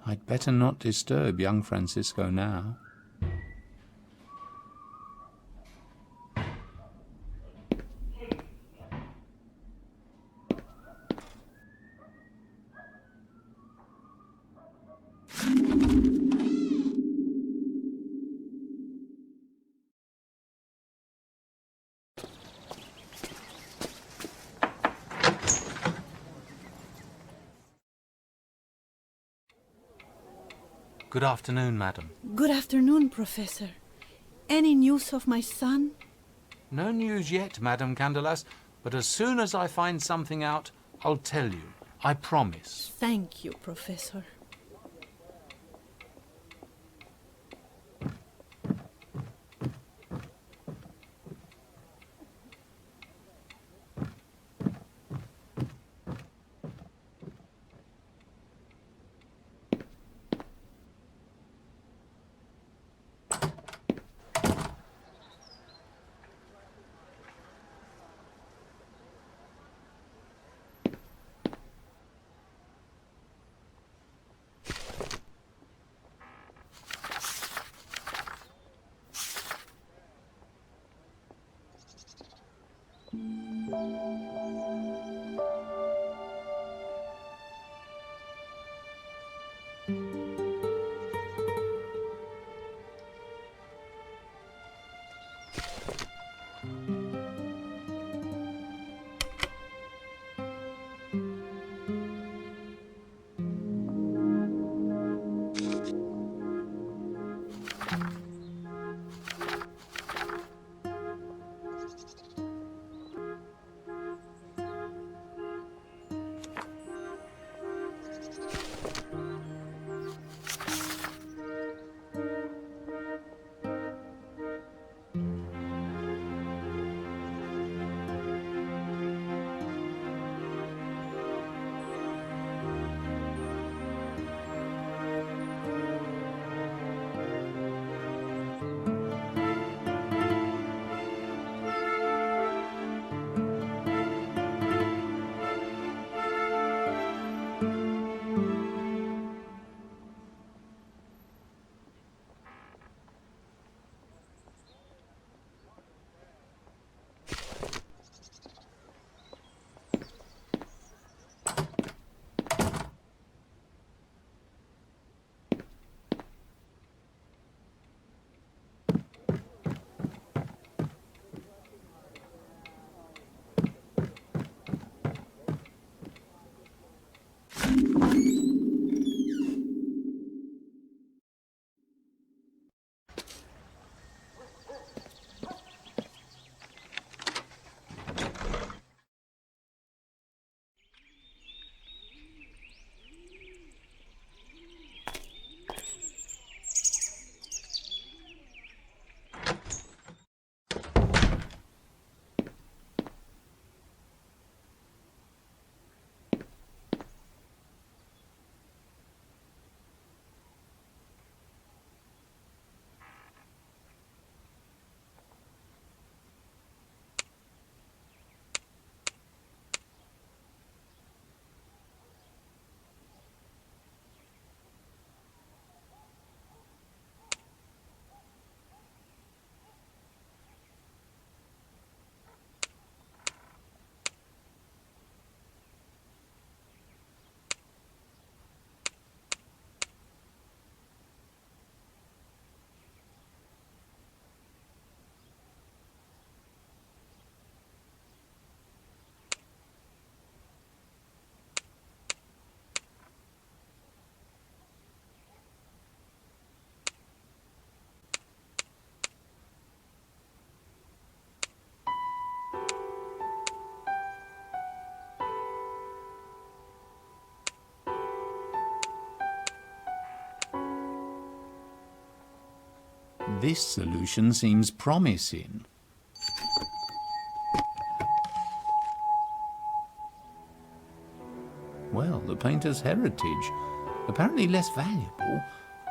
I'd better not disturb young Francisco now. Good afternoon, madam. Good afternoon, Professor. Any news of my son? No news yet, Madam Candelas, but as soon as I find something out, I'll tell you. I promise. Thank you, Professor. This solution seems promising. Well, the painter's heritage. Apparently less valuable,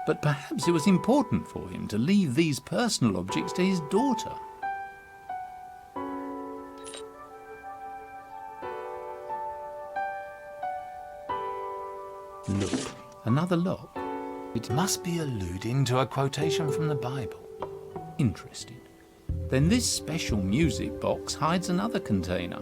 but perhaps it was important for him to leave these personal objects to his daughter. Look, another lock. It must be alluding to a quotation from the Bible. Interesting. Then this special music box hides another container.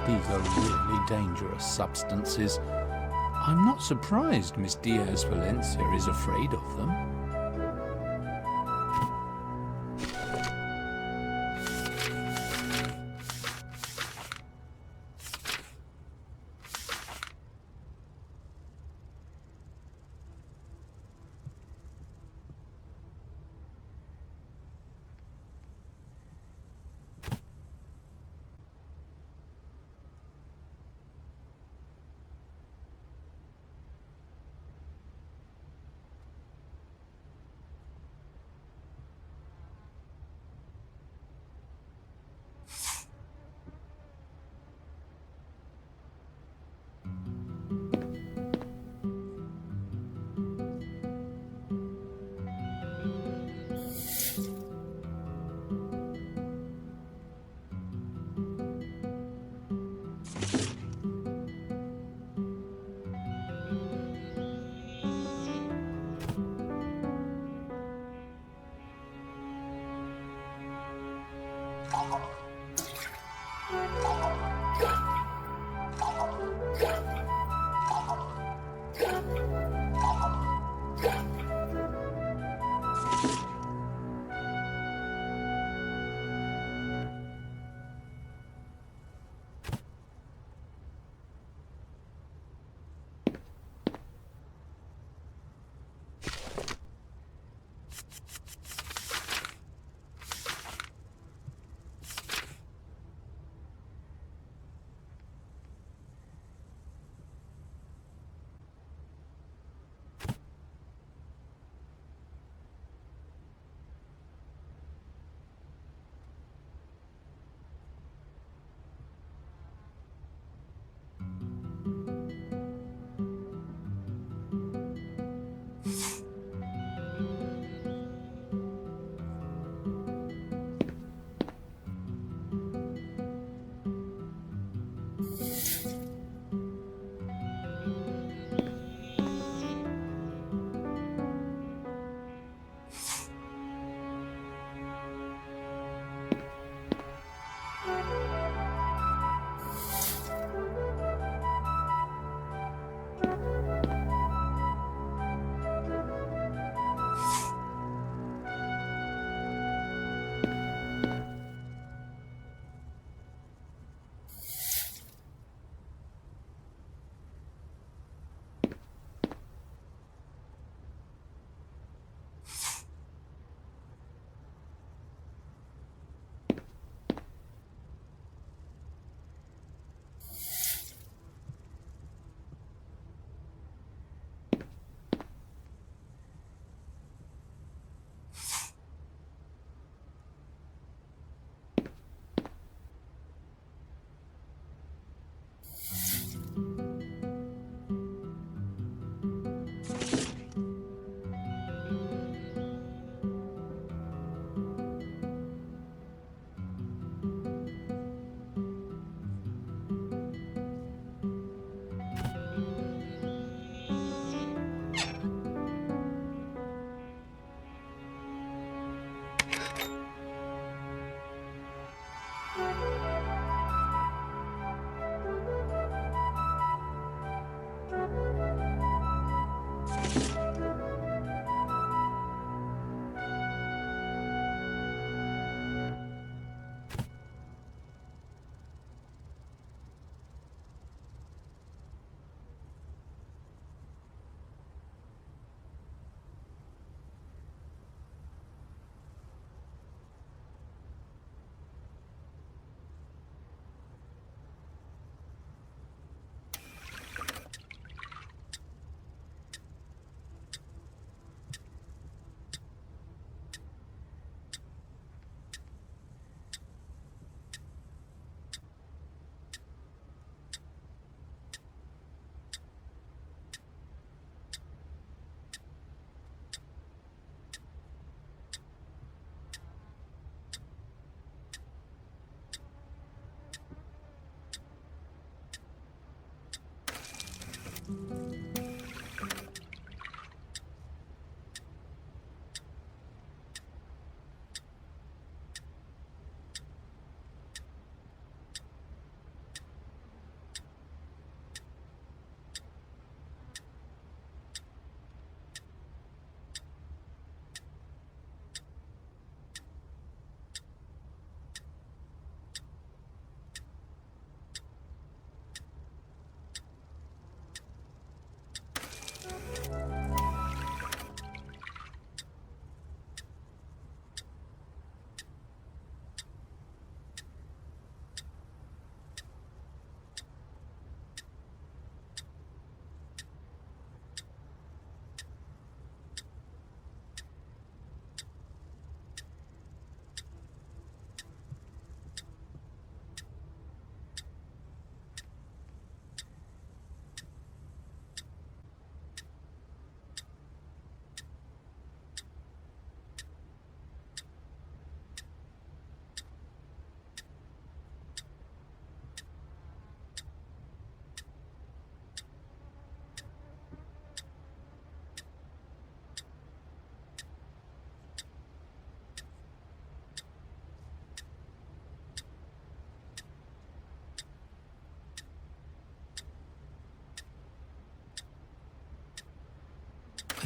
These are really dangerous substances. I'm not surprised Miss Diaz Valencia is afraid of them.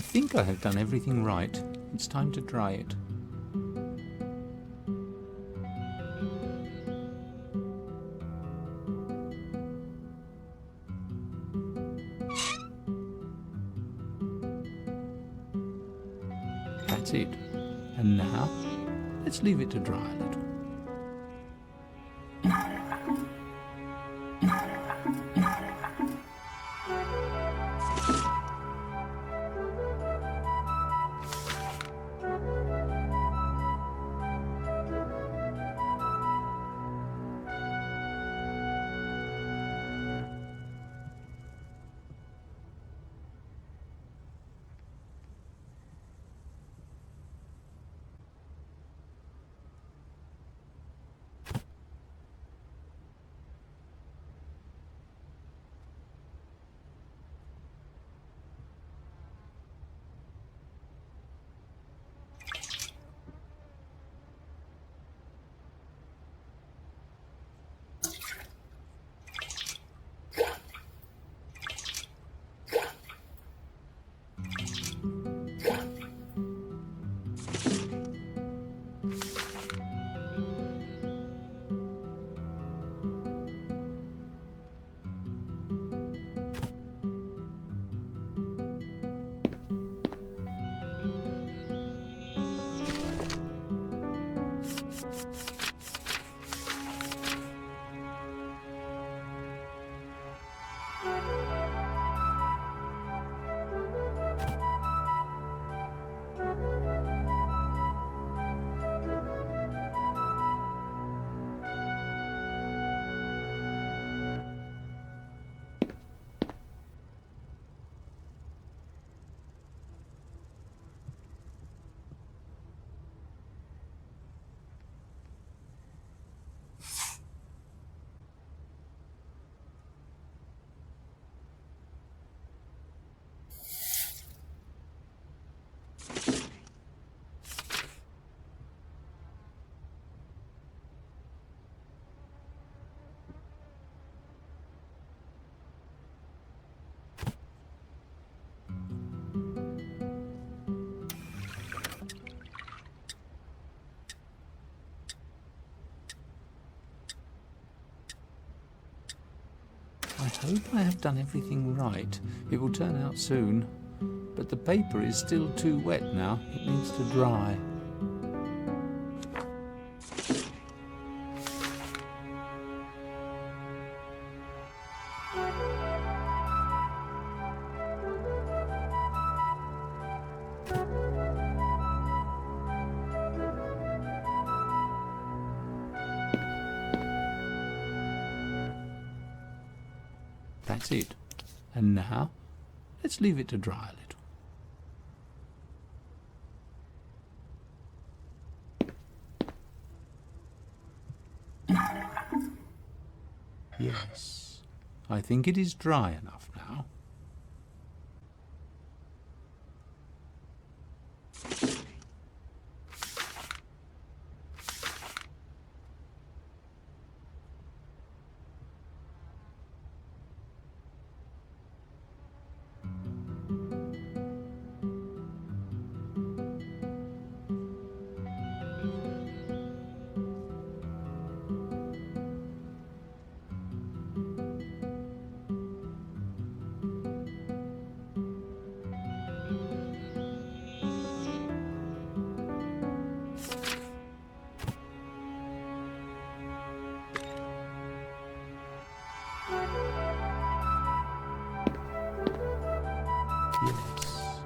think I have done everything right. It's time to dry it. That's it. And now, let's leave it to dry a little. I hope I have done everything right. It will turn out soon. But the paper is still too wet now. It needs to dry. That's it. And now, let's leave it to dry a little. Yes, I think it is dry enough now. Yes,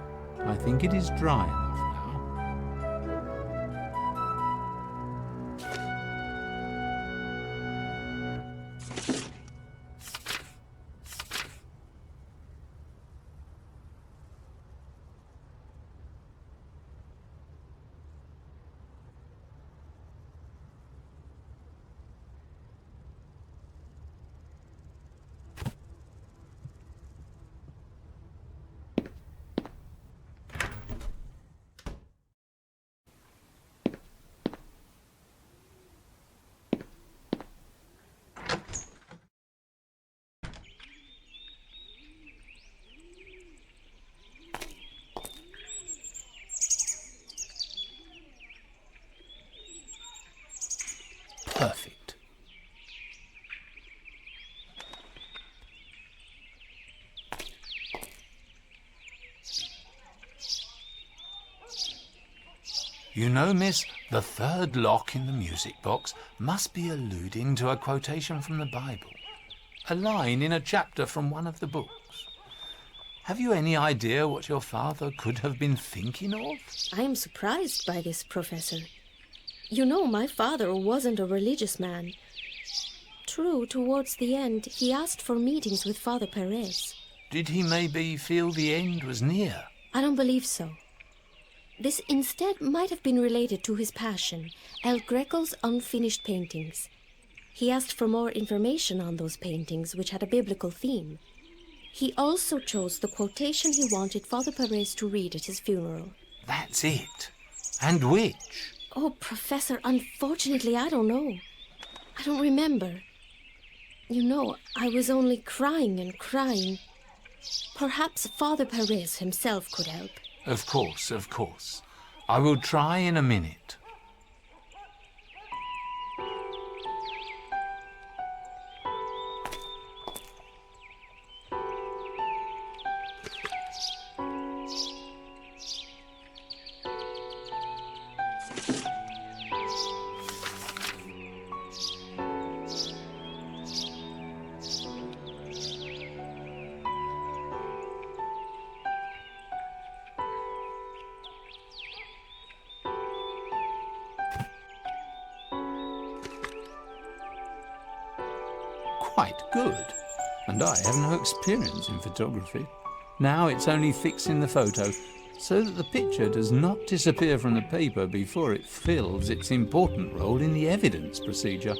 I think it is dry enough now. You know, miss, the third lock in the music box must be alluding to a quotation from the Bible, a line in a chapter from one of the books. Have you any idea what your father could have been thinking of? I am surprised by this, Professor. You know, my father wasn't a religious man. True, towards the end, he asked for meetings with Father Perez. Did he maybe feel the end was near? I don't believe so. This instead might have been related to his passion, El Greco's unfinished paintings. He asked for more information on those paintings, which had a biblical theme. He also chose the quotation he wanted Father Perez to read at his funeral. That's it. And which? Oh, Professor, unfortunately, I don't know. I don't remember. You know, I was only crying and crying. Perhaps Father Perez himself could help. Of course, of course. I will try in a minute. Quite good. And I have no experience in photography. Now it's only fixing the photo so that the picture does not disappear from the paper before it fills its important role in the evidence procedure.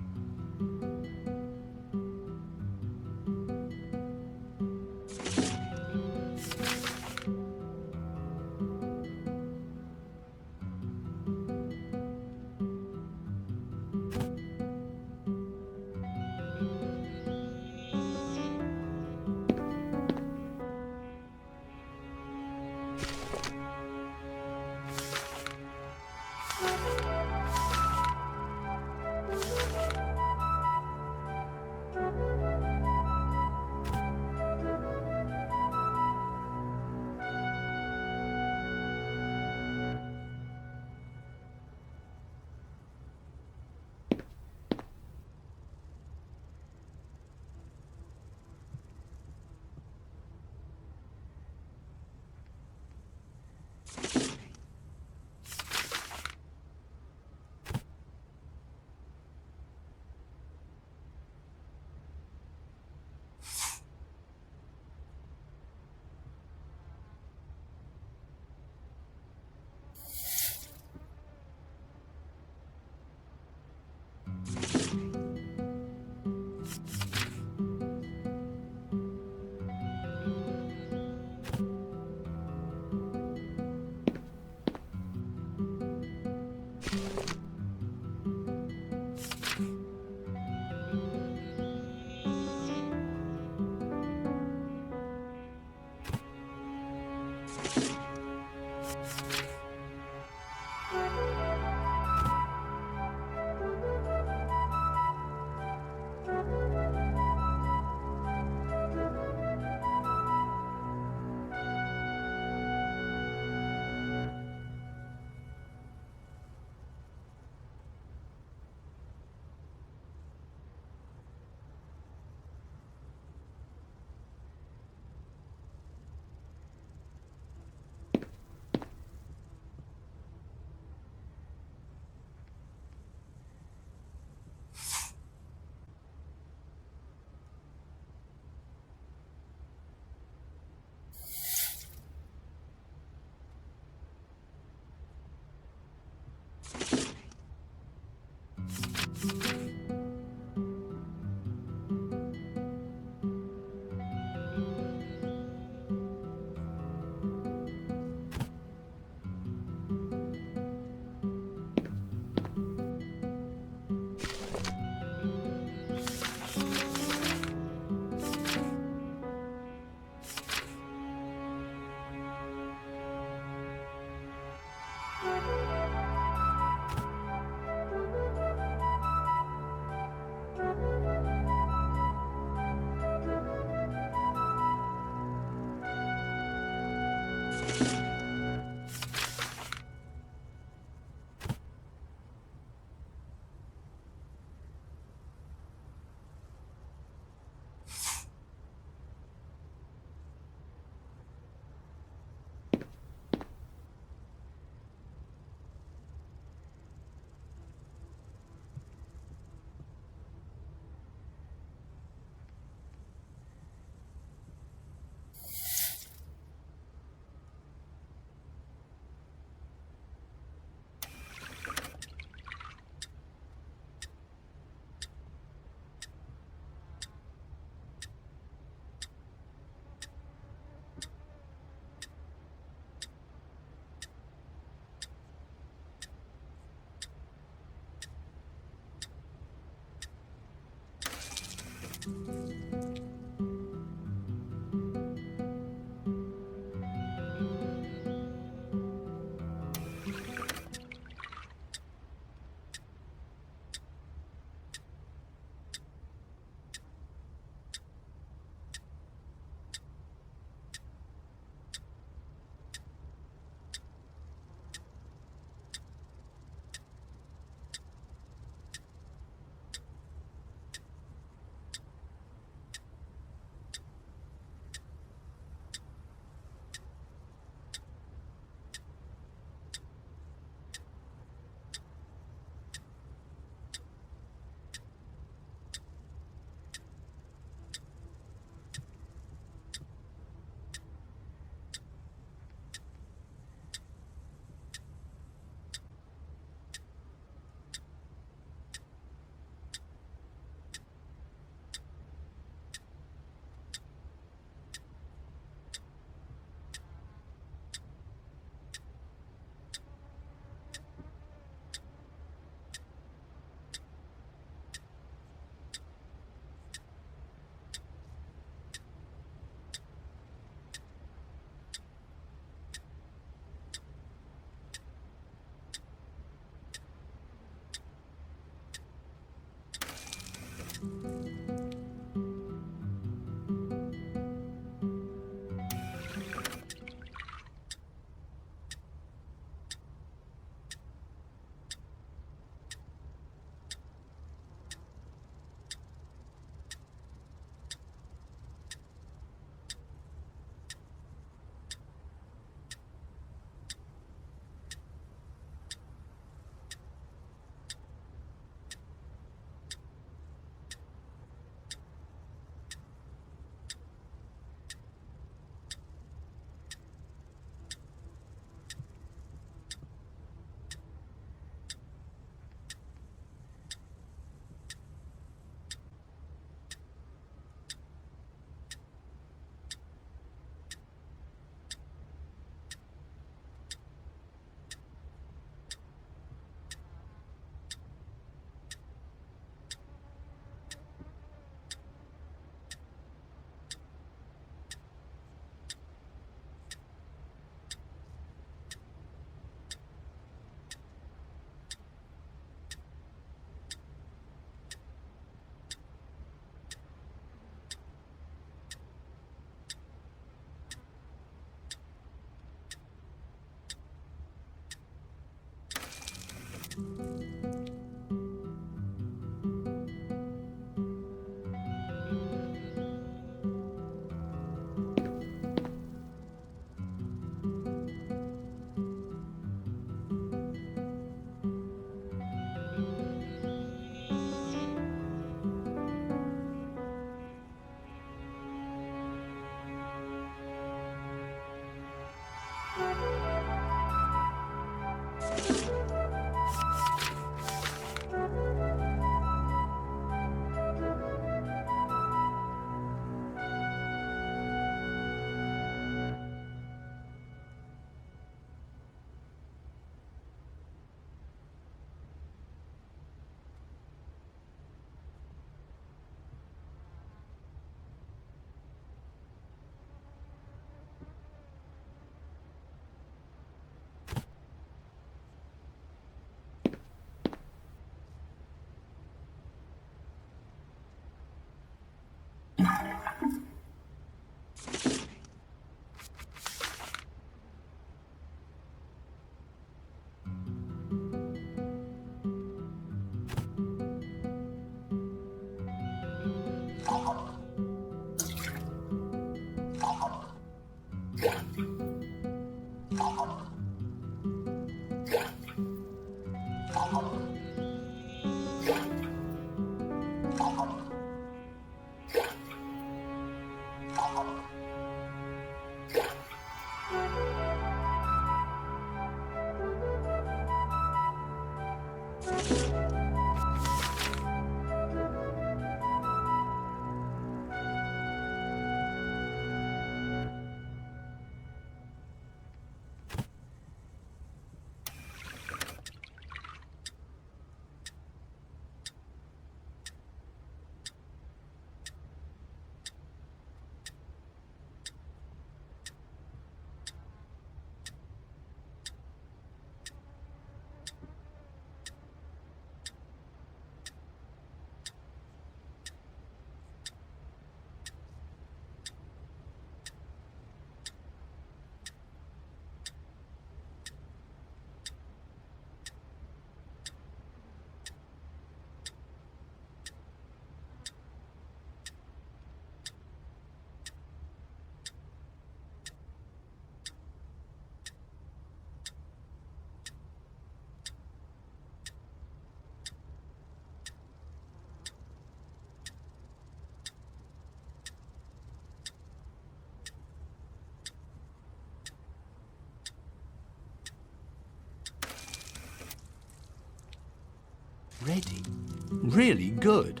really good.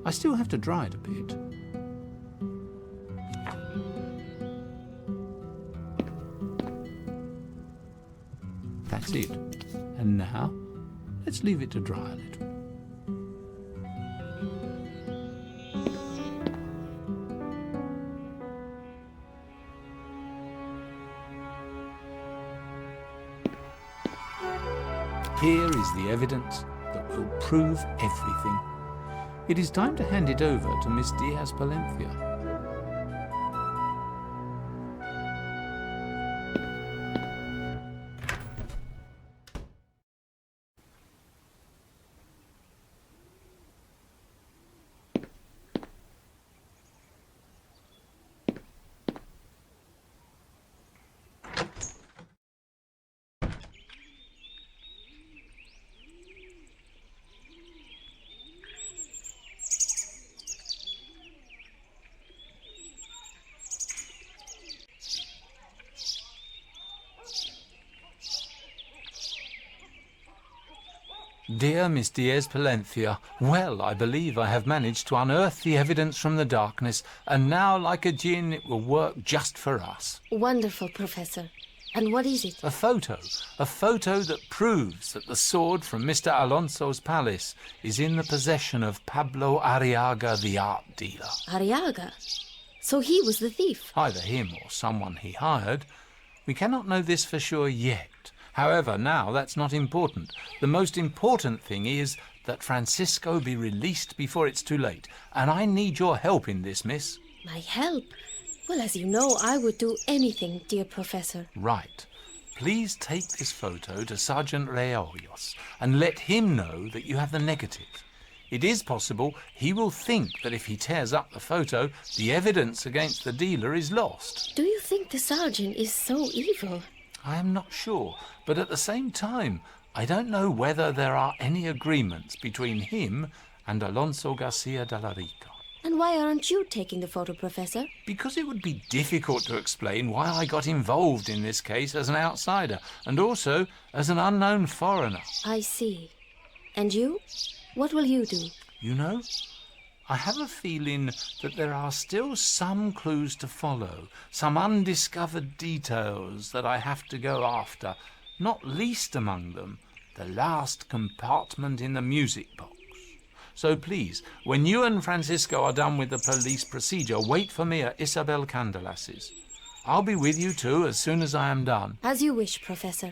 I still have to dry it a bit. That's it. And now, let's leave it to dry a little. Here is the evidence that will prove everything. It is time to hand it over to Miss Diaz-Palencia. Dear Miss Diaz-Palencia, well, I believe I have managed to unearth the evidence from the darkness, and now, like a djinn, it will work just for us. Wonderful, Professor. And what is it? A photo that proves that the sword from Mr. Alonso's palace is in the possession of Pablo Arriaga, the art dealer. Arriaga? So he was the thief? Either him or someone he hired. We cannot know this for sure yet. However, now that's not important. The most important thing is that Francisco be released before it's too late. And I need your help in this, miss. My help? Well, as you know, I would do anything, dear Professor. Right. Please take this photo to Sergeant Reollos and let him know that you have the negative. It is possible he will think that if he tears up the photo, the evidence against the dealer is lost. Do you think the sergeant is so evil? I am not sure, but at the same time, I don't know whether there are any agreements between him and Alonso Garcia de la Rica. And why aren't you taking the photo, Professor? Because it would be difficult to explain why I got involved in this case as an outsider, and also as an unknown foreigner. I see. And you? What will you do? You know, I have a feeling that there are still some clues to follow, some undiscovered details that I have to go after, not least among them, the last compartment in the music box. So please, when you and Francisco are done with the police procedure, wait for me at Isabel Candelas's. I'll be with you too as soon as I am done. As you wish, Professor.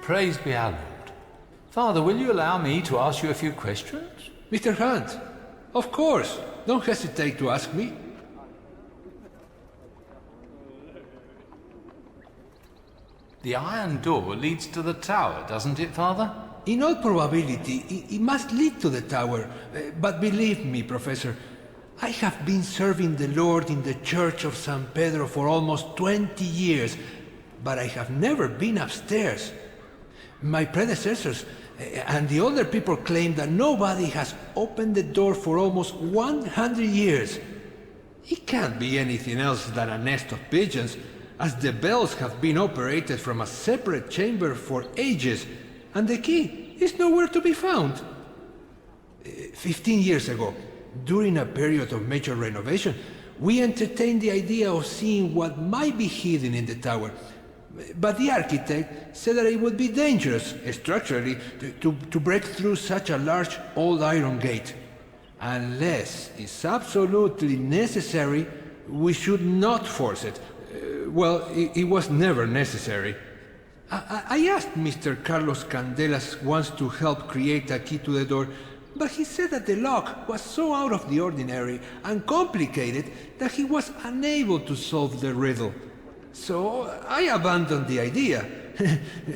Praise be our Lord. Father, will you allow me to ask you a few questions? Mr. Hunt, of course. Don't hesitate to ask me. The iron door leads to the tower, doesn't it, Father? In all probability, it must lead to the tower. But believe me, Professor, I have been serving the Lord in the Church of San Pedro for almost 20 years, but I have never been upstairs. My predecessors and the older people claim that nobody has opened the door for almost 100 years. It can't be anything else than a nest of pigeons, as the bells have been operated from a separate chamber for ages, and the key is nowhere to be found. 15 years ago, during a period of major renovation, we entertained the idea of seeing what might be hidden in the tower. But the architect said that it would be dangerous, structurally, to break through such a large old iron gate. Unless it's absolutely necessary, We should not force it. It was never necessary. I asked Mr. Carlos Candelas once to help create a key to the door, but he said that the lock was so out of the ordinary and complicated that he was unable to solve the riddle. So I abandoned the idea.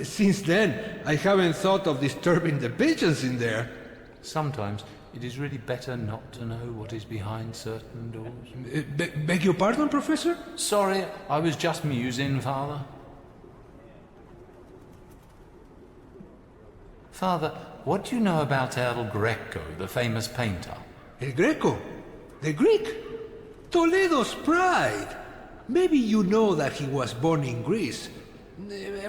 Since then, I haven't thought of disturbing the pigeons in there. Sometimes it is really better not to know what is behind certain doors. Beg your pardon, Professor? Sorry, I was just musing, Father. Father, what do you know about El Greco, the famous painter? El Greco? The Greek? Toledo's pride! Maybe you know that he was born in Greece,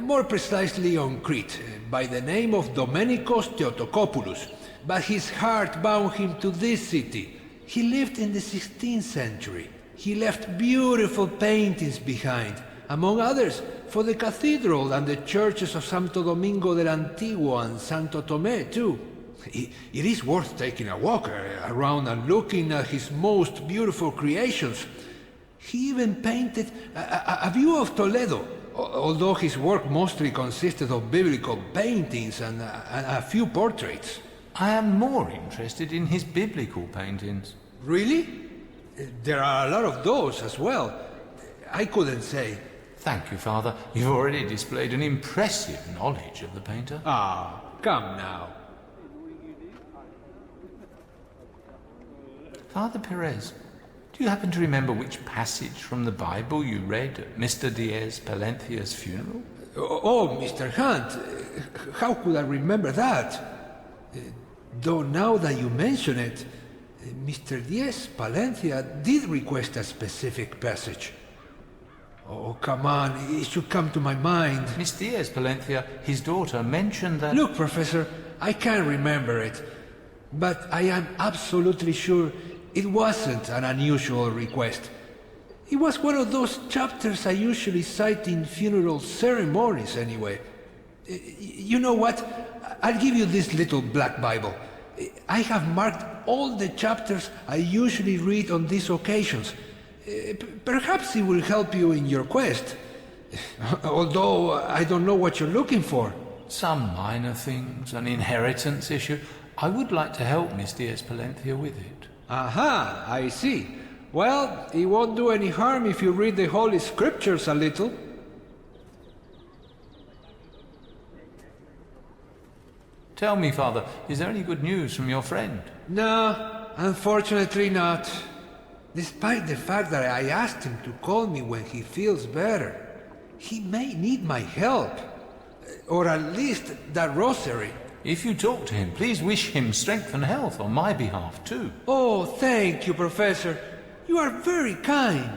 more precisely on Crete, by the name of Domenikos Theotokopoulos, but his heart bound him to this city. He lived in the 16th century. He left beautiful paintings behind, among others, for the cathedral and the churches of Santo Domingo del Antiguo and Santo Tomé, too. It is worth taking a walk around and looking at his most beautiful creations. He even painted a view of Toledo, although his work mostly consisted of biblical paintings and a few portraits. I am more interested in his biblical paintings. Really? There are a lot of those as well. I couldn't say. Thank you, Father. You've already displayed an impressive knowledge of the painter. Ah, come now. Father Perez, do you happen to remember which passage from the Bible you read at Mr. Diaz Palencia's funeral? Oh, Mr. Hunt, how could I remember that? Though now that you mention it, Mr. Diaz Palencia did request a specific passage. Oh, come on, it should come to my mind. Miss Diaz Palencia, his daughter, mentioned that... Look, Professor, I can't remember it, but I am absolutely sure it wasn't an unusual request. It was one of those chapters I usually cite in funeral ceremonies anyway. You know what? I'll give you this little black Bible. I have marked all the chapters I usually read on these occasions. Perhaps it will help you in your quest. Although I don't know what you're looking for. Some minor things, an inheritance issue. I would like to help Miss Diaz Palencia with it. Aha, I see. Well, it won't do any harm if you read the Holy Scriptures a little. Tell me, Father, is there any good news from your friend? No, unfortunately not. Despite the fact that I asked him to call me when he feels better, he may need my help. Or at least that rosary. If you talk to him, please wish him strength and health on my behalf, too. Oh, thank you, Professor. You are very kind.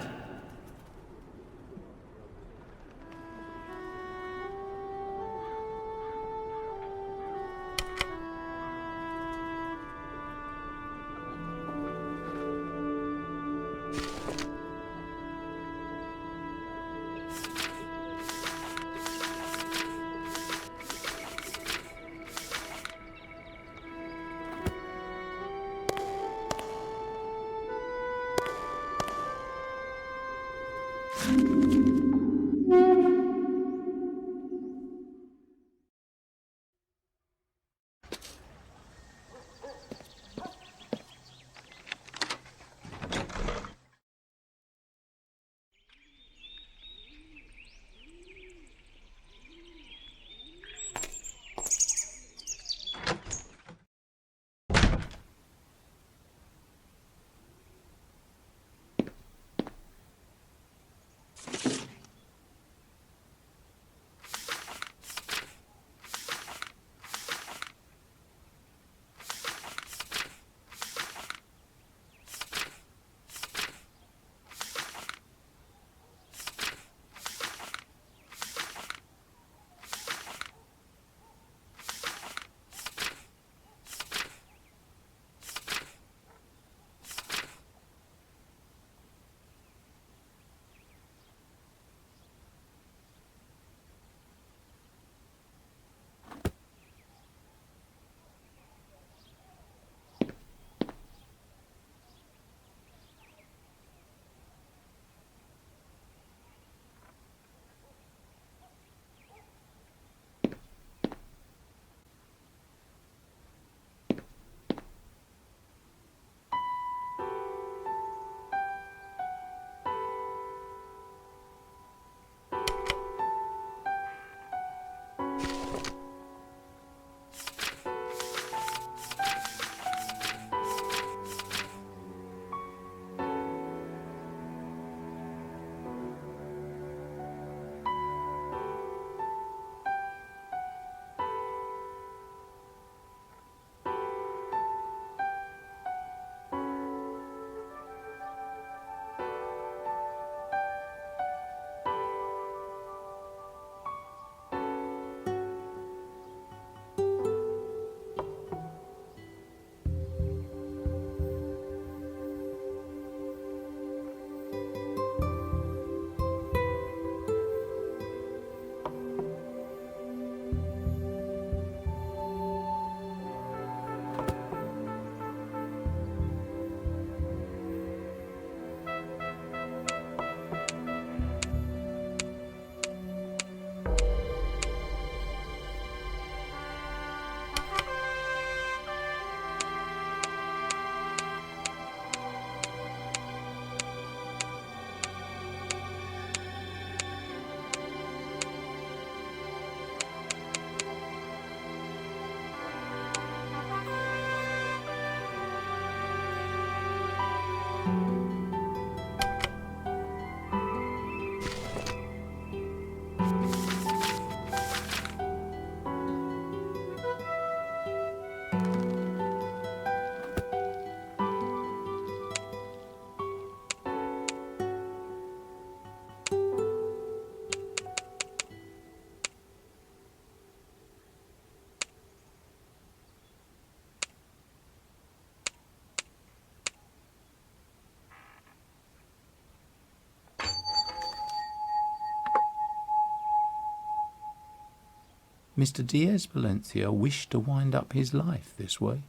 Mr. Diaz Valencia wished to wind up his life this way.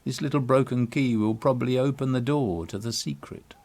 This little broken key will probably open the door to the secret.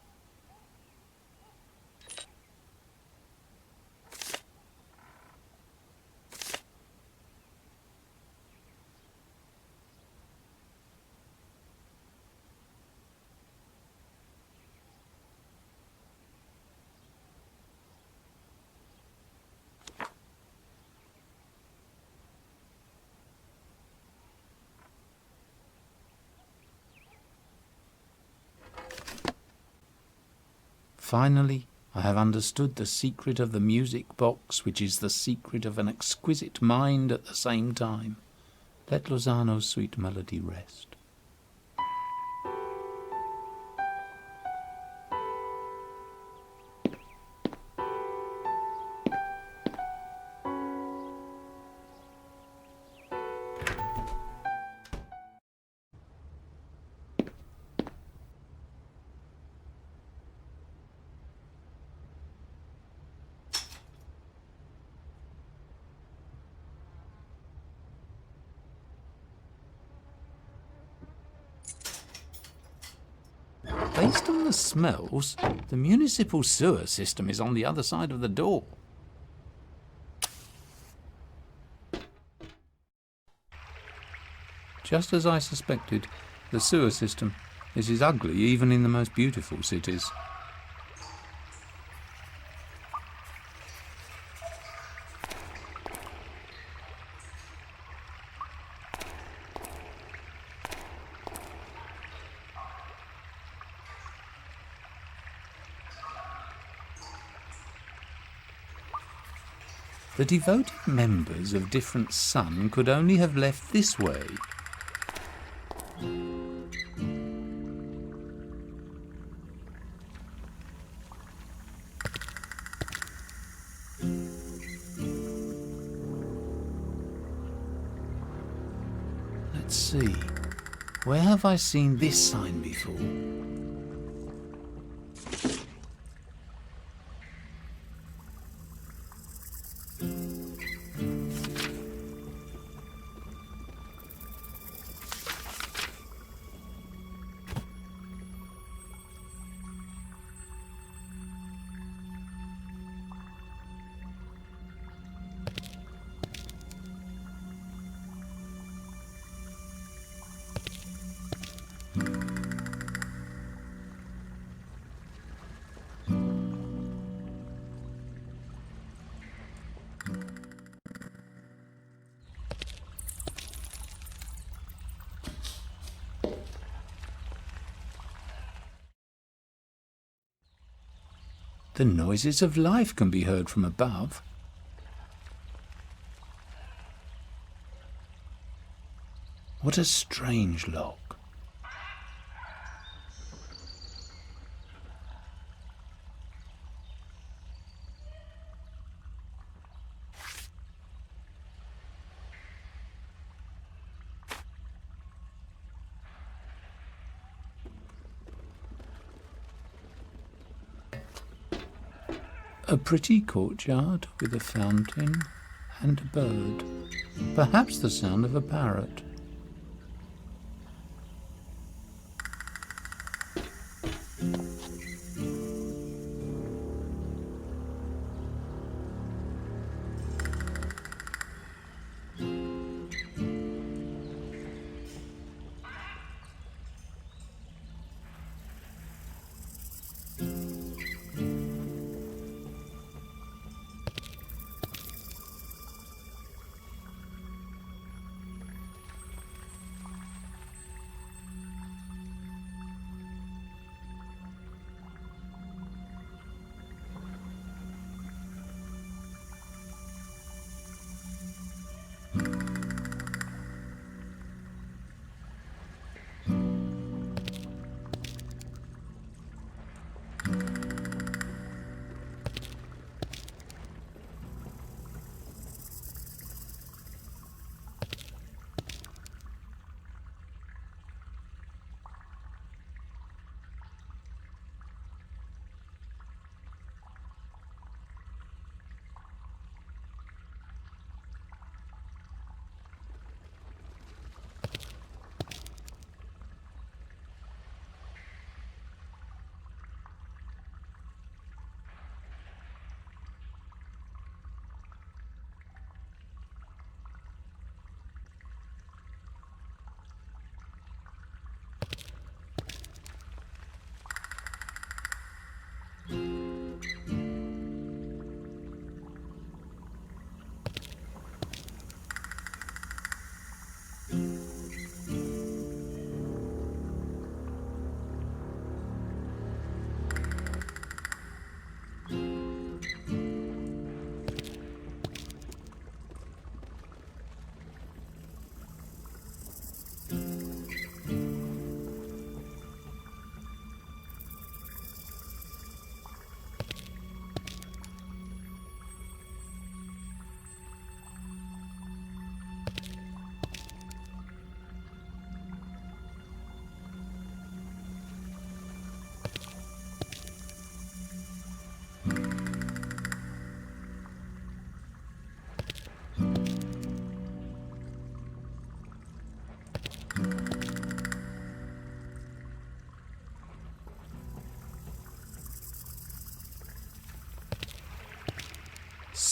Finally, I have understood the secret of the music box, which is the secret of an exquisite mind at the same time. Let Lozano's sweet melody rest. Based on the smells, the municipal sewer system is on the other side of the door. Just as I suspected, the sewer system is ugly even in the most beautiful cities. The devoted members of different Sun could only have left this way. Let's see. Where have I seen this sign before? The noises of life can be heard from above. What a strange lock. A pretty courtyard with a fountain and a bird, perhaps the sound of a parrot.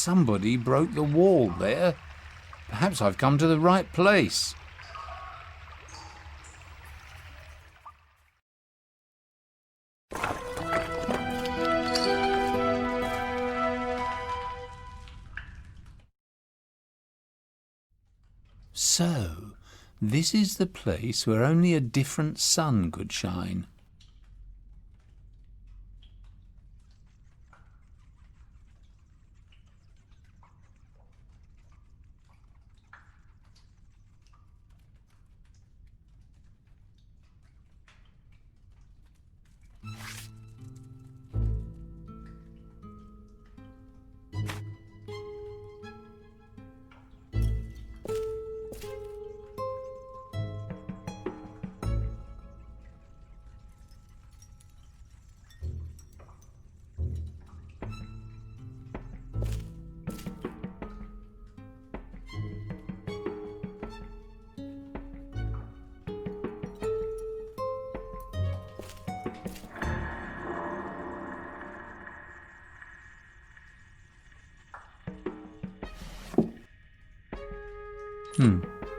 somebody broke the wall there. Perhaps I've come to the right place. So, this is the place where only a different sun could shine.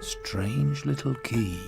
Strange little key.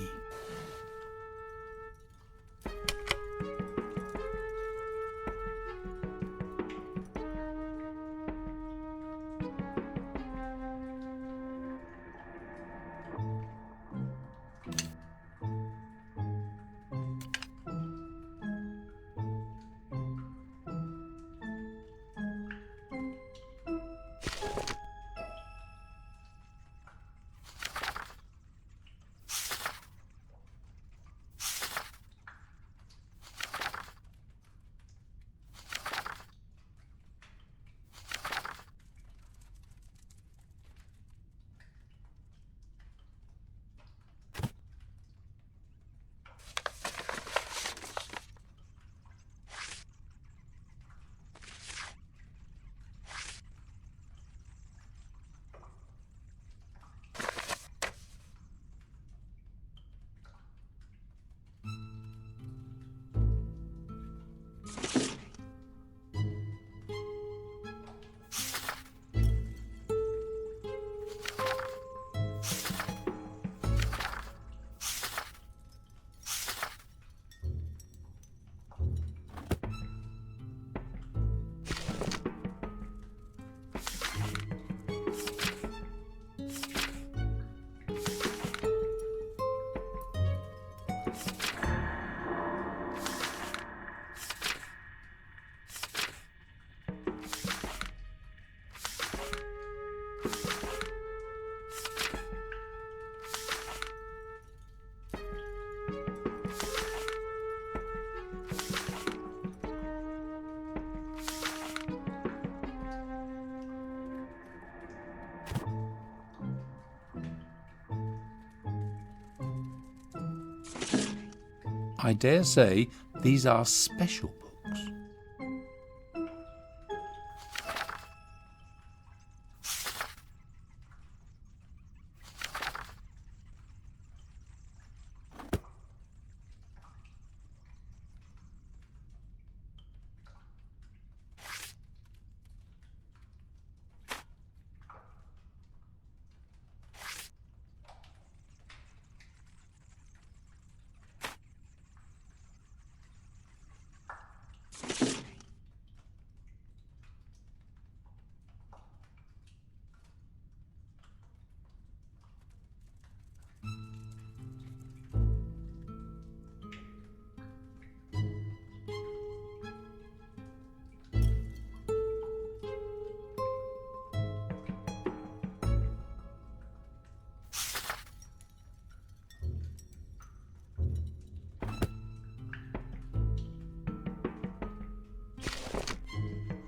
I dare say these are special books.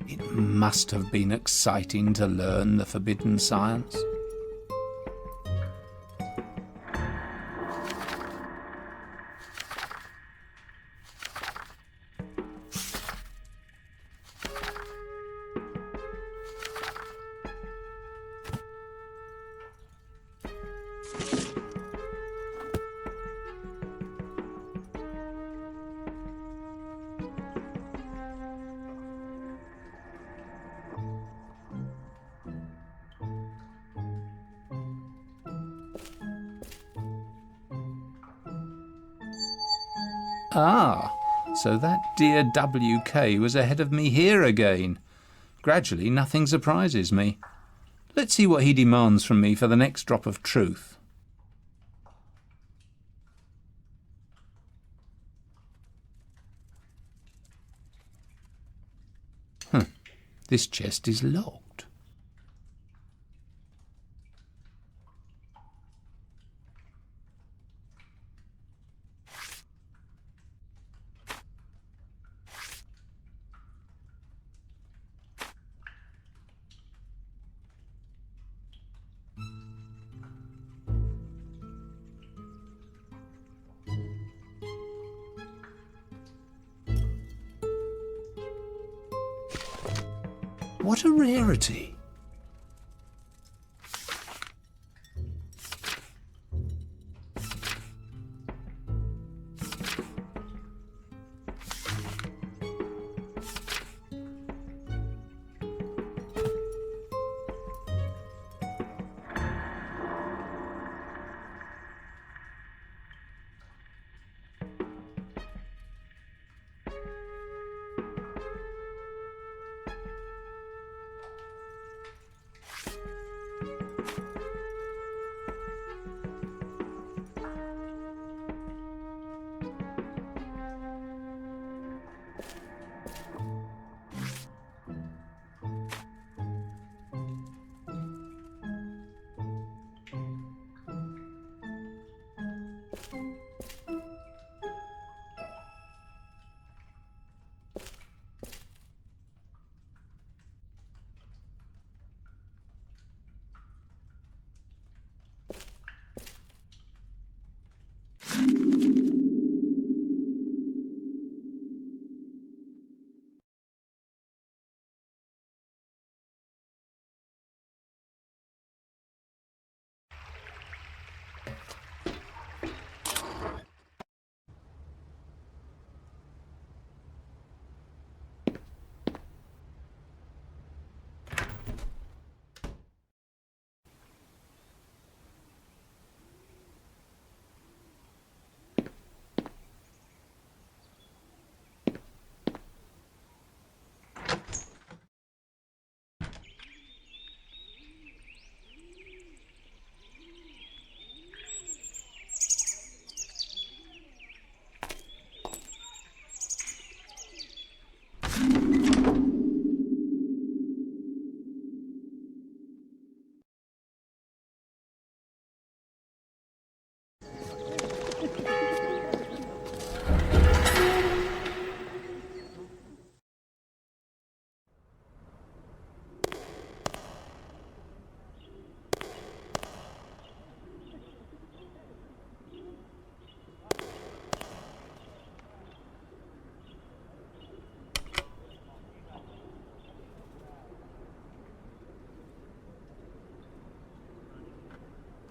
It must have been exciting to learn the forbidden science. Ah, so that dear WK was ahead of me here again. Gradually, nothing surprises me. Let's see what he demands from me for the next drop of truth. This chest is locked. What a rarity!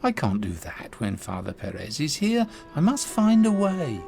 I can't do that when Father Perez is here. I must find a way.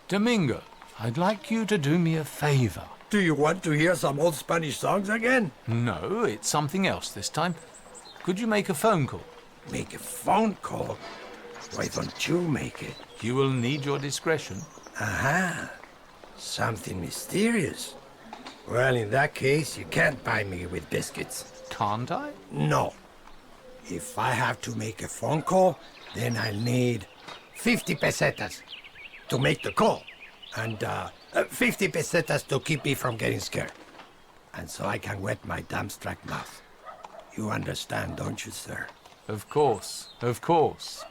Domingo, I'd like you to do me a favor. Do you want to hear some old Spanish songs again? No, it's something else this time. Could you make a phone call? Make a phone call? Why don't you make it? You will need your discretion. Aha! Something mysterious. Well, in that case, you can't buy me with biscuits. Can't I? No. If I have to make a phone call, then I'll need 50 pesetas to make the call. And 50 pesetas to keep me from getting scared. And so I can wet my dumbstruck mouth. You understand, don't you, sir? Of course, of course.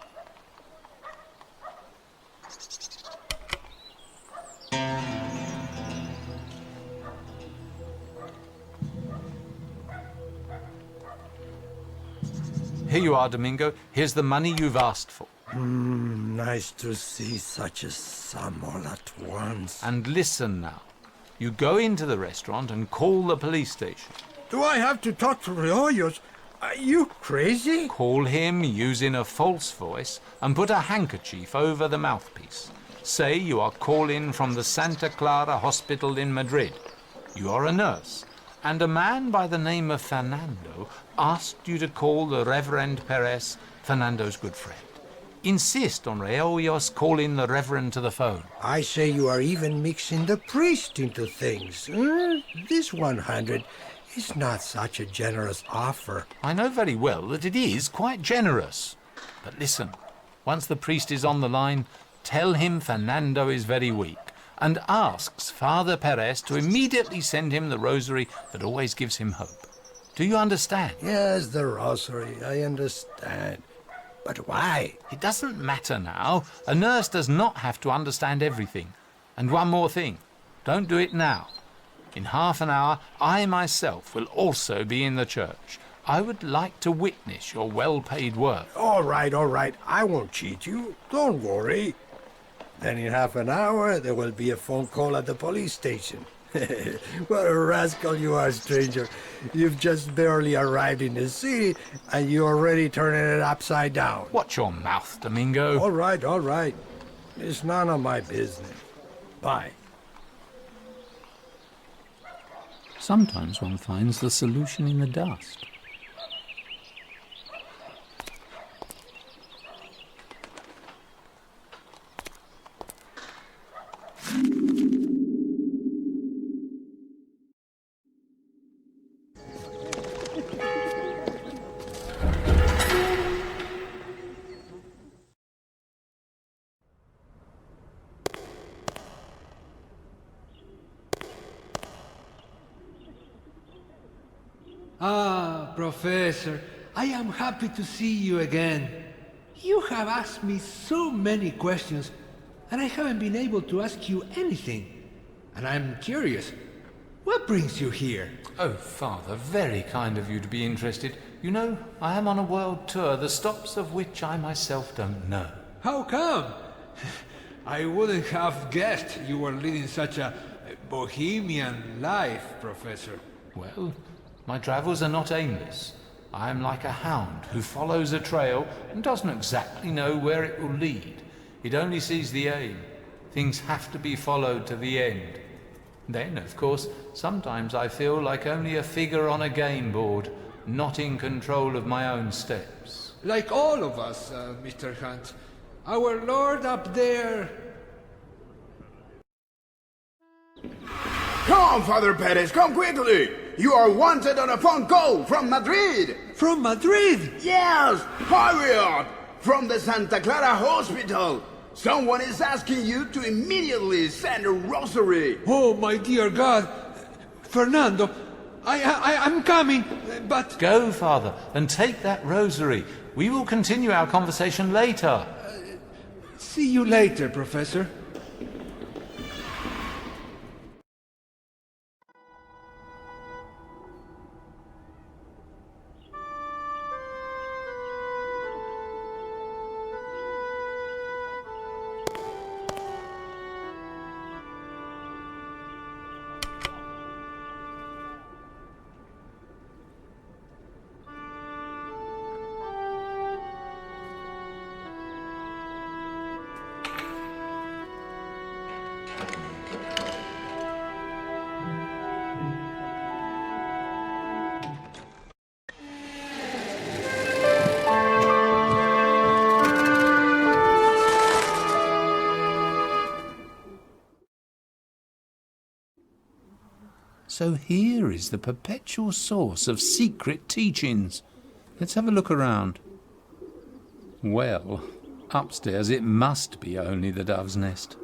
Here you are, Domingo. Here's the money you've asked for. Nice to see such a sum all at once. And listen now. You go into the restaurant and call the police station. Do I have to talk to Riollos? Are you crazy? Call him using a false voice and put a handkerchief over the mouthpiece. Say you are calling from the Santa Clara Hospital in Madrid. You are a nurse, and a man by the name of Fernando asked you to call the Reverend Perez, Fernando's good friend. Insist on Riollos calling the Reverend to the phone. I say you are even mixing the priest into things. This 100 is not such a generous offer. I know very well that it is quite generous. But listen, once the priest is on the line, tell him Fernando is very weak and asks Father Perez to immediately send him the rosary that always gives him hope. Do you understand? Yes, the rosary, I understand. But why? It doesn't matter now. A nurse does not have to understand everything. And one more thing, don't do it now. In half an hour, I myself will also be in the church. I would like to witness your well-paid work. All right, I won't cheat you. Don't worry. Then in half an hour, there will be a phone call at the police station. What a rascal you are, stranger. You've just barely arrived in the city, and you're already turning it upside down. Watch your mouth, Domingo. All right. It's none of my business. Bye. Sometimes one finds the solution in the dust. Ah, Professor, I am happy to see you again. You have asked me so many questions, and I haven't been able to ask you anything. And I'm curious, what brings you here? Oh, Father, very kind of you to be interested. You know, I am on a world tour, the stops of which I myself don't know. How come? I wouldn't have guessed you were leading such a bohemian life, Professor. Well, my travels are not aimless. I am like a hound who follows a trail and doesn't exactly know where it will lead. It only sees the aim. Things have to be followed to the end. Then, of course, sometimes I feel like only a figure on a game board, not in control of my own steps. Like all of us, Mr. Hunt. Our Lord up there... Come, Father Perez, come quickly! You are wanted on a phone call from Madrid! From Madrid? Yes! Hurry up! From the Santa Clara Hospital! Someone is asking you to immediately send a rosary! Oh, my dear God! Fernando, I'm coming, but... Go, Father, and take that rosary. We will continue our conversation later. See you later, Professor. So here is the perpetual source of secret teachings. Let's have a look around. Well, upstairs it must be only the dove's nest.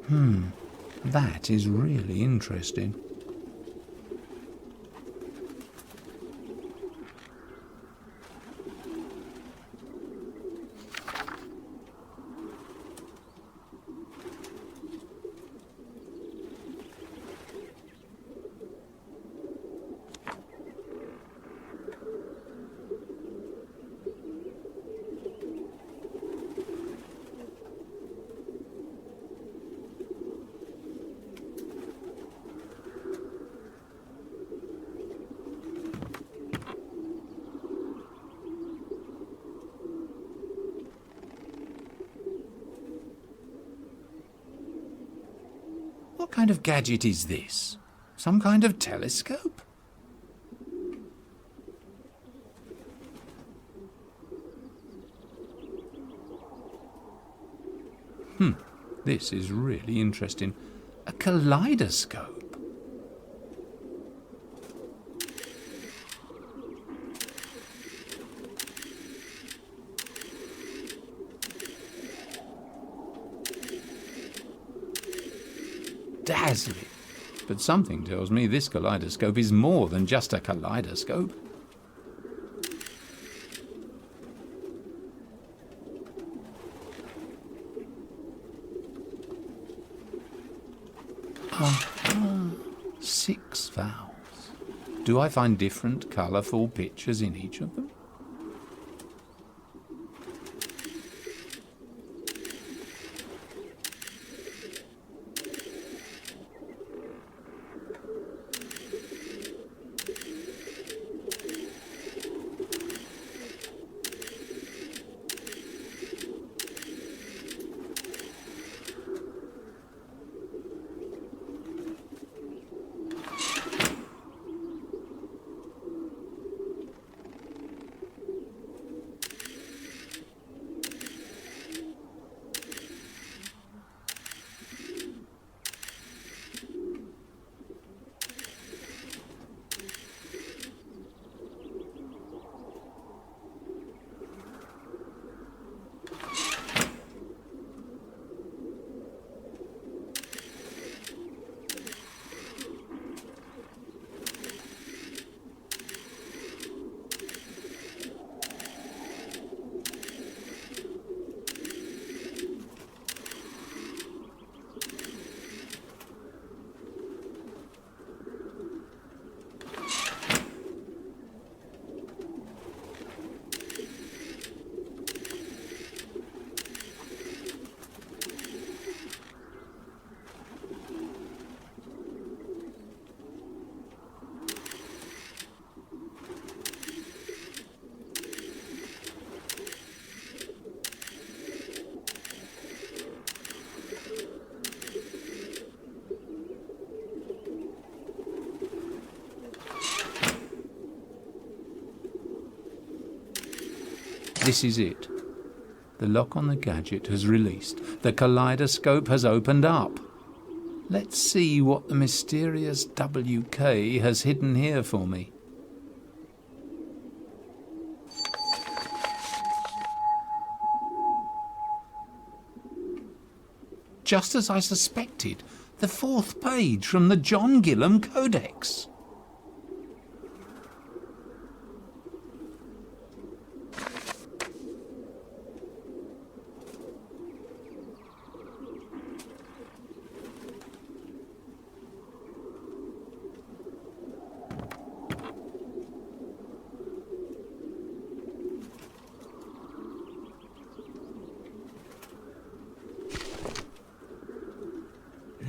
That is really interesting. What kind of gadget is this? Some kind of telescope? This is really interesting. A kaleidoscope. Dazzling. But something tells me this kaleidoscope is more than just a kaleidoscope. Aha, 6 valves. Do I find different colourful pictures in each of them? This is it. The lock on the gadget has released. The kaleidoscope has opened up. Let's see what the mysterious WK has hidden here for me. Just as I suspected, the 4th page from the John Gillam Codex.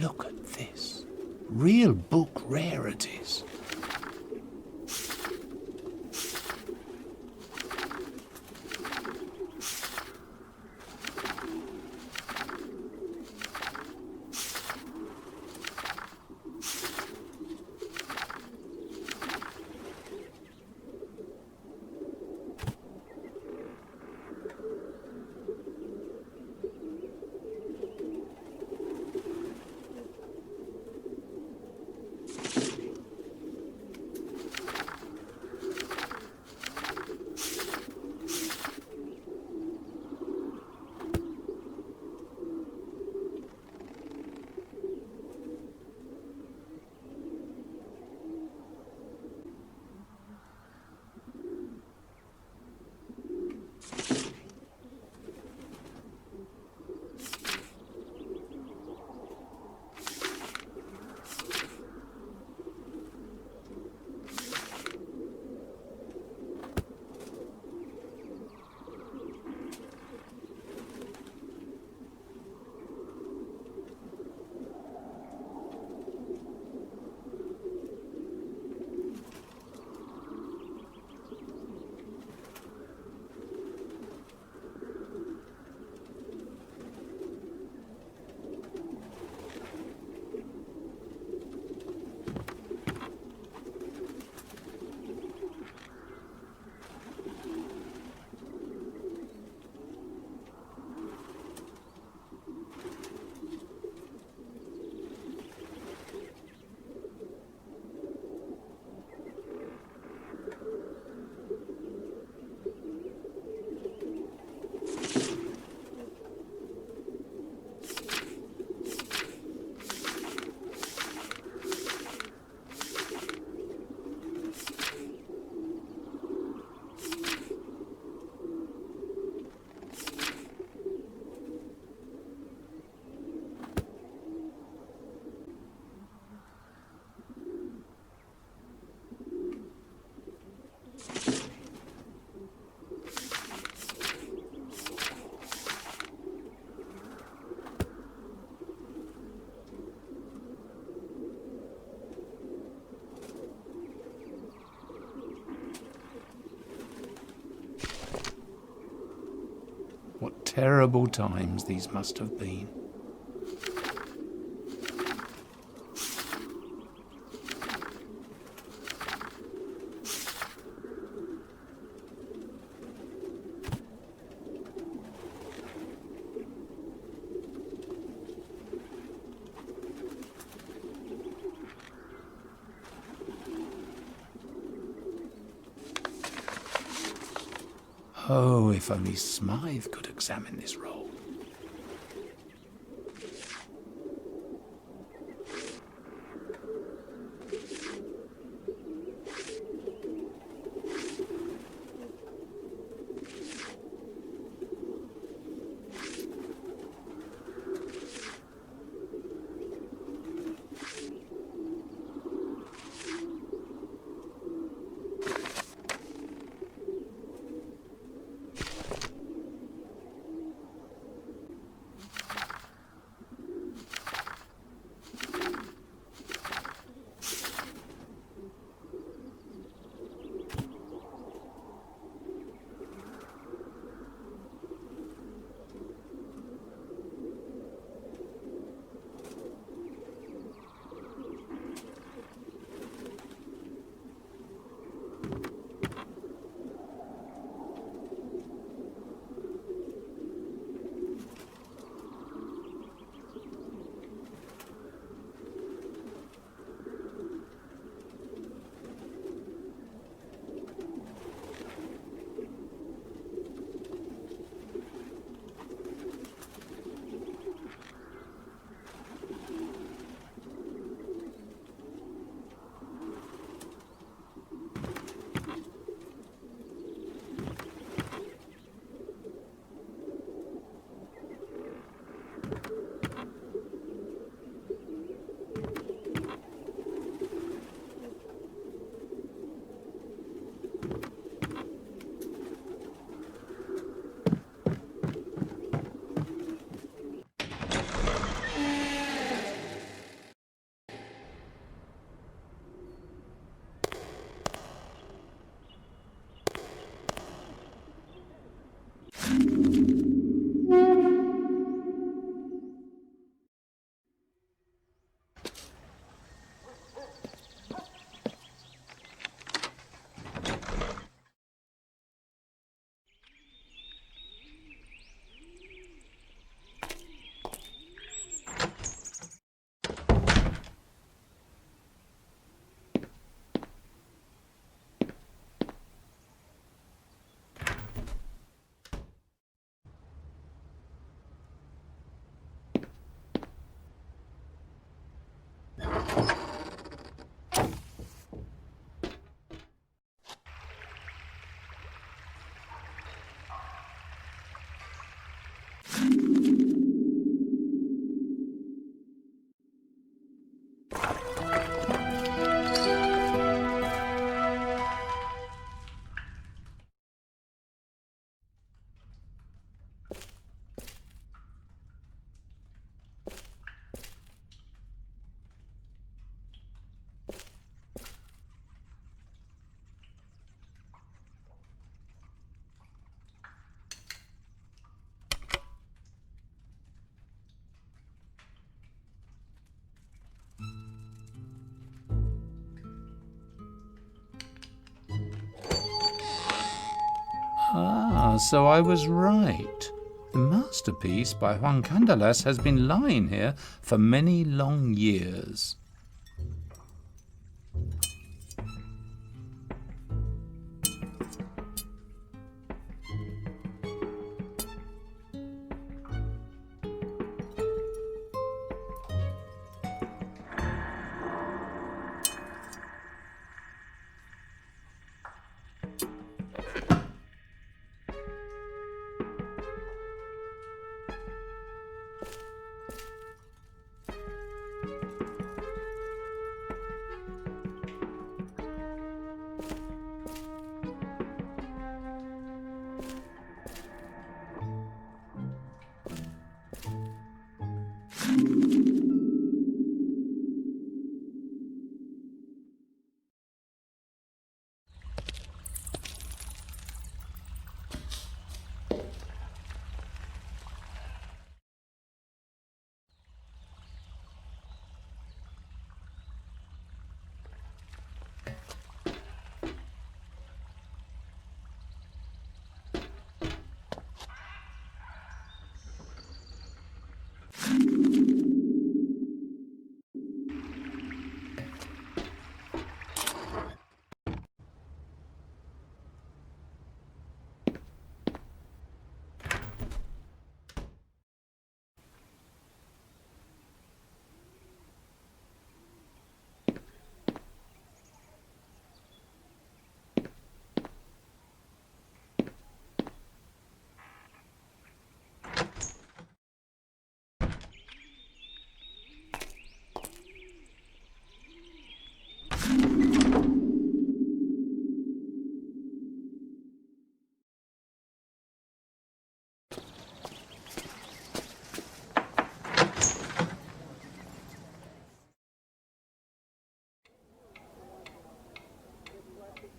Look at this. Real book rarities. Terrible times these must have been. Oh, if only Smythe could examine this roll. Ah, so I was right. The masterpiece by Juan Candelas has been lying here for many long years.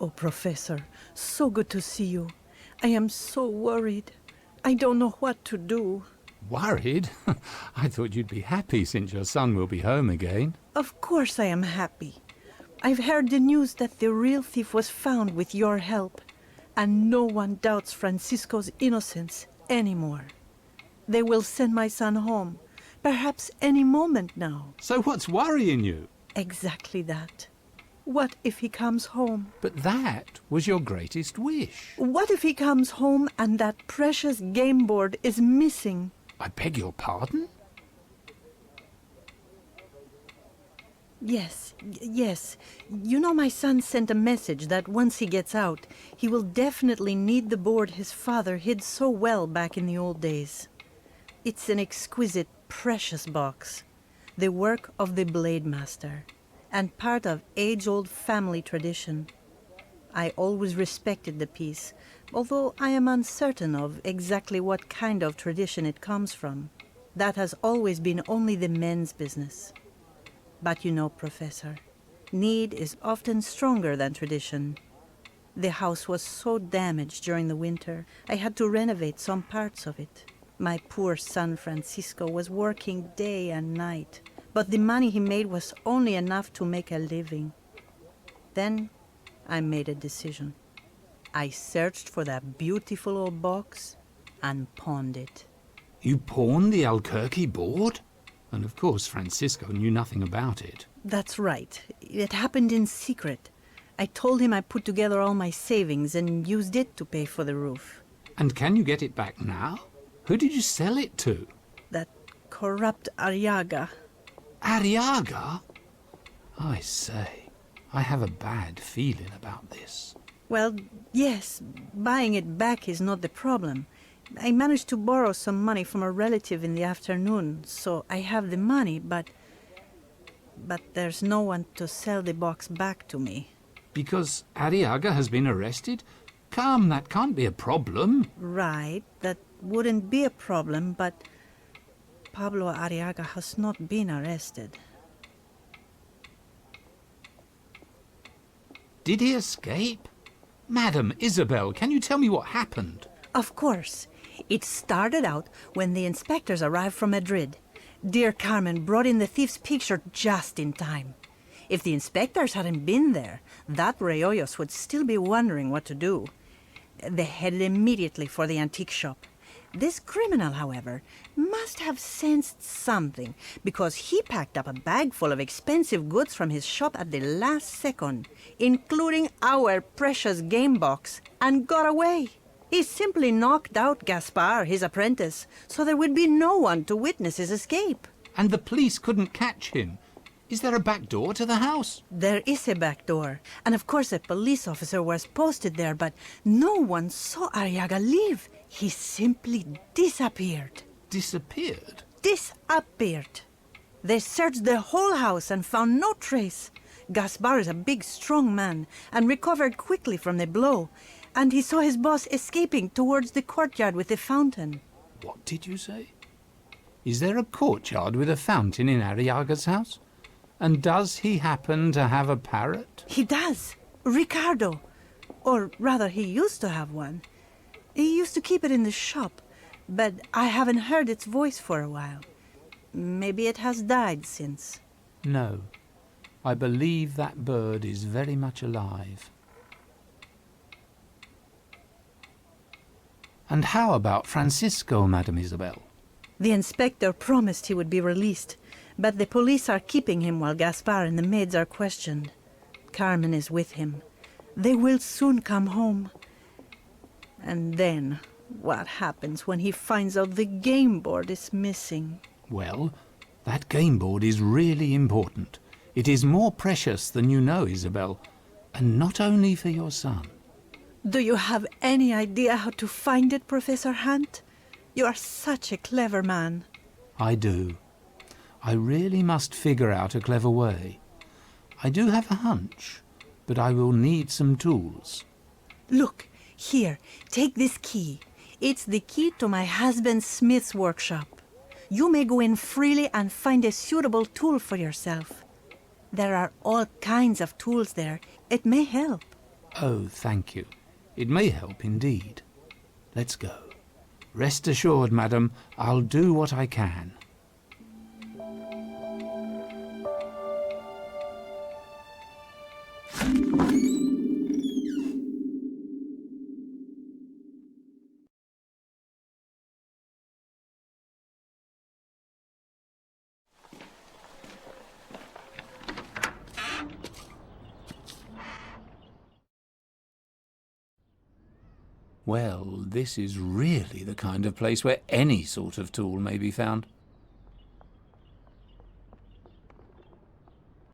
Oh, Professor, so good to see you. I am so worried. I don't know what to do. Worried? I thought you'd be happy since your son will be home again. Of course I am happy. I've heard the news that the real thief was found with your help, and no one doubts Francisco's innocence anymore. They will send my son home, perhaps any moment now. So what's worrying you? Exactly that. What if he comes home? But that was your greatest wish. What if he comes home and that precious game board is missing? I beg your pardon? Yes. You know, my son sent a message that once he gets out, he will definitely need the board his father hid so well back in the old days. It's an exquisite, precious box, the work of the Blade Master, and part of age-old family tradition. I always respected the piece, although I am uncertain of exactly what kind of tradition it comes from. That has always been only the men's business. But you know, Professor, need is often stronger than tradition. The house was so damaged during the winter, I had to renovate some parts of it. My poor son Francisco was working day and night, but the money he made was only enough to make a living. Then I made a decision. I searched for that beautiful old box and pawned it. You pawned the Albuquerque board? And of course Francisco knew nothing about it. That's right. It happened in secret. I told him I put together all my savings and used it to pay for the roof. And can you get it back now? Who did you sell it to? That corrupt Arriaga. Arriaga? I say, I have a bad feeling about this. Well, yes, buying it back is not the problem. I managed to borrow some money from a relative in the afternoon, so I have the money, but there's no one to sell the box back to me. Because Arriaga has been arrested? Come, that can't be a problem. Right, that wouldn't be a problem, but Pablo Arriaga has not been arrested. Did he escape? Madam Isabel, can you tell me what happened? Of course. It started out when the inspectors arrived from Madrid. Dear Carmen brought in the thief's picture just in time. If the inspectors hadn't been there, that Reollos would still be wondering what to do. They headed immediately for the antique shop. This criminal, however, must have sensed something, because he packed up a bag full of expensive goods from his shop at the last second, including our precious game box, and got away. He simply knocked out Gaspar, his apprentice, so there would be no one to witness his escape. And the police couldn't catch him. Is there a back door to the house? There is a back door, and of course a police officer was posted there, but no one saw Arriaga leave. He simply disappeared. Disappeared? Disappeared. They searched the whole house and found no trace. Gaspar is a big, strong man and recovered quickly from the blow, and he saw his boss escaping towards the courtyard with the fountain. What did you say? Is there a courtyard with a fountain in Arriaga's house? And does he happen to have a parrot? He does. Ricardo. Or rather, he used to have one. He used to keep it in the shop, but I haven't heard its voice for a while. Maybe it has died since. No. I believe that bird is very much alive. And how about Francisco, Madame Isabel? The inspector promised he would be released, but the police are keeping him while Gaspar and the maids are questioned. Carmen is with him. They will soon come home. And then, what happens when he finds out the game board is missing? Well, that game board is really important. It is more precious than you know, Isabel, and not only for your son. Do you have any idea how to find it, Professor Hunt? You are such a clever man. I do. I really must figure out a clever way. I do have a hunch, but I will need some tools. Look, here, take this key. It's the key to my husband's smith's workshop. You may go in freely and find a suitable tool for yourself. There are all kinds of tools there. It may help. Oh, thank you. It may help indeed. Let's go. Rest assured, madam, I'll do what I can. Well, this is really the kind of place where any sort of tool may be found.